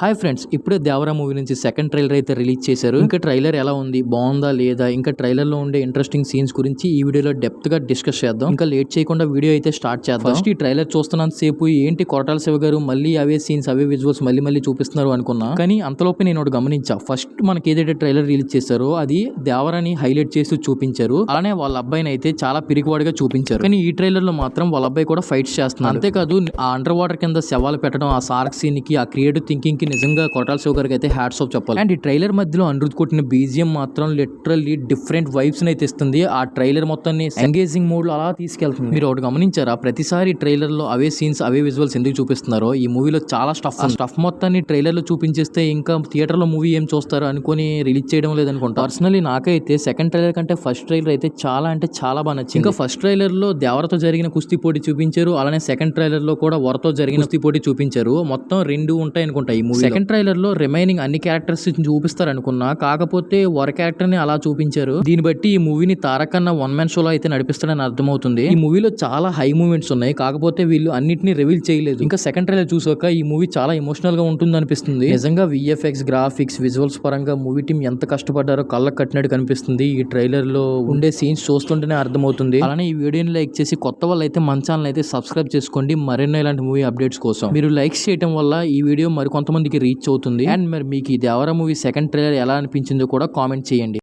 Hi friends, ఇప్పుడే Devara movie నుంచి second trailer అయితే రిలీజ్ చేశారు. ఇంకా ట్రైలర్ ఎలా ఉంది, బాగుందా లేదా, ఇంకా ట్రైలర్ లో ఉండే ఇంట్రెస్టింగ్ సీన్స్ గురించి ఈ వీడియోలో డెప్త్ గా డిస్కస్ చేద్దాం. ఇంకా లేట్ చేయకుండా వీడియో అయితే స్టార్ట్ చేద్దాం. ఫస్ట్ ఈ ట్రైలర్ చూస్తున్నంత సేపు ఏంటి కొరటాల శివ గారు మళ్ళీ అవే సీన్స్ అవే విజువల్స్ మళ్ళీ చూపిస్తున్నారు అనుకున్నా. కానీ అంతలోపే నేను ఒకటి గమనించా. ఫస్ట్ మనకి ఏదైతే ట్రైలర్ రిలీజ్ చేశారో అది దేవరాని హైలైట్ చేస్తూ చూపించారు. అలానే వాళ్ళ అబ్బాయిని అయితే చాలా పిరికివాడిగా చూపించారు. కానీ ఈ ట్రైలర్ లో మాత్రం వాళ్ళ అబ్బాయి కూడా ఫైట్స్ చేస్తున్నారు. అంతేకాదు ఆ అండర్ వాటర్ కింద శవాలు పెట్టడం, ఆ సార్క్ సీన్ కి, ఆ క్రియేటివ్ థింకింగ్ కి నిజంగా కొరటాల శివ గారికి అయితే హ్యాట్స్ ఆఫ్ చెప్పాలి. అండ్ ఈ ట్రైలర్ మధ్యలో అనిరుద్ కొట్టిన బీజిఎం మాత్రం లిటరల్లీ డిఫరెంట్ వైబ్స్ అయితే ఇస్తుంది. ఆ ట్రైలర్ మొత్తాన్ని ఎంగేజింగ్ మోడ్ లో అలా తీసుకెళ్తుంది. మీరు ఒకటి గమనించారా, ప్రతిసారి ట్రైలర్ లో అవే సీన్స్ అవే విజువల్స్ ఎందుకు చూపిస్తున్నారో? ఈ మూవీలో చాలా స్టఫ్ మొత్తాన్ని ట్రైలర్ లో చూపించేస్తే ఇంకా థియేటర్ లో మూవీ ఏం చూస్తారు అనుకుని రిలీజ్ చేయడం లేదనుకుంటా. పర్సనలీ నాకైతే సెకండ్ ట్రైలర్ కంటే ఫస్ట్ ట్రైలర్ అయితే చాలా అంటే చాలా బాగా నచ్చింది. ఇంకా ఫస్ట్ ట్రైలర్ లో దేవరతో జరిగిన కుస్తీ పోటీ చూపించారు. అలానే సెకండ్ ట్రైలర్ లో కూడా వరతో జరిగిన కుస్తీ పోటీ చూపించారు. మొత్తం రెండు ఉంటాయి అనుకుంటా ఈ మూవీ. సెకండ్ ట్రైలర్ లో రిమైనింగ్ అన్ని క్యారెక్టర్స్ చూపిస్తారు అనుకున్నా, కాకపోతే వర క్యారెక్టర్ ని అలా చూపించారు. దీన్ని బట్టి ఈ మూవీని తారక్ అన్న వన్ మ్యాన్ షోలో అయితే నడిపిస్తాడని అర్థమవుతుంది. ఈ మూవీలో చాలా హై మూమెంట్స్ ఉన్నాయి, కాకపోతే వీళ్ళు అన్నిటిని రివీల్ చేయలేదు. ఇంకా సెకండ్ ట్రైలర్ చూసాక ఈ మూవీ చాలా ఎమోషనల్ గా ఉంటుంది అనిపిస్తుంది. నిజంగా విఎఫ్ఎక్స్, గ్రాఫిక్స్, విజువల్స్ పరంగా మూవీ టీం ఎంత కష్టపడ్డారో కళ్ళకు కట్టినట్టు కనిపిస్తుంది. ఈ ట్రైలర్ లో ఉండే సీన్స్ చూస్తుంటేనే అర్థమవుతుంది. అలానే ఈ వీడియోని లైక్ చేసి కొత్త వాళ్ళు అయితే మన ఛానల్ అయితే సబ్స్క్రైబ్ చేసుకోండి మరెన్నో ఇలాంటి మూవీ అప్డేట్స్ కోసం. మీరు లైక్స్ చేయడం వల్ల ఈ వీడియో మరి కొంతమందికి రీచ్ అవుతుంది. అండ్ మరి మీకు ఈ దేవరా మూవీ సెకండ్ ట్రైలర్ ఎలా అనిపించిందో కూడా కామెంట్ చేయండి.